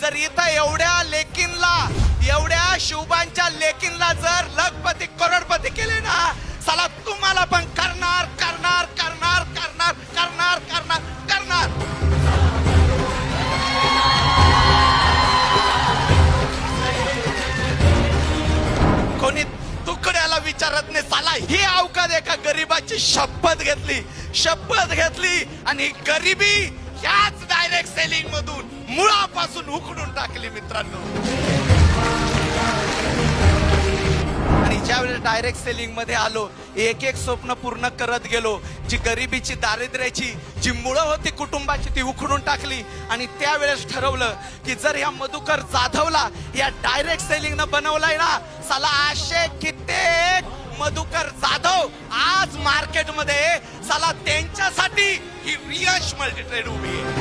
जर इथं एवढ्या लेकींना, एवढ्या शिवबांच्या लेकींना जर लखपती करोडपती केले ना, साला तुम्हाला पण करणार करणार करणार करणार करणार करणार करणार. कोणी तुकड्याला विचारत नाही. साला ही अवकाद एका गरीबाची शपथ घेतली आणि गरिबी याच डायरेक्ट सेलिंग मधून मुळापासून उखडून टाकली मित्रांनो. आणि ज्यावेळेस डायरेक्ट सेलिंग मध्ये आलो, एक एक स्वप्न पूर्ण करत गेलो. जी गरिबीची, दारिद्र्याची जी मुळं होती कुटुंबाची, ती उखडून टाकली. आणि त्यावेळेस ठरवलं की जर या मधुकर जाधवला या डायरेक्ट सेलिंग न बनवलाय ना, साला असे कित्येक मधुकर जाधव आज मार्केट मध्ये, साला त्यांच्यासाठी ही रियश मल्टीट्रेड उभी आहे.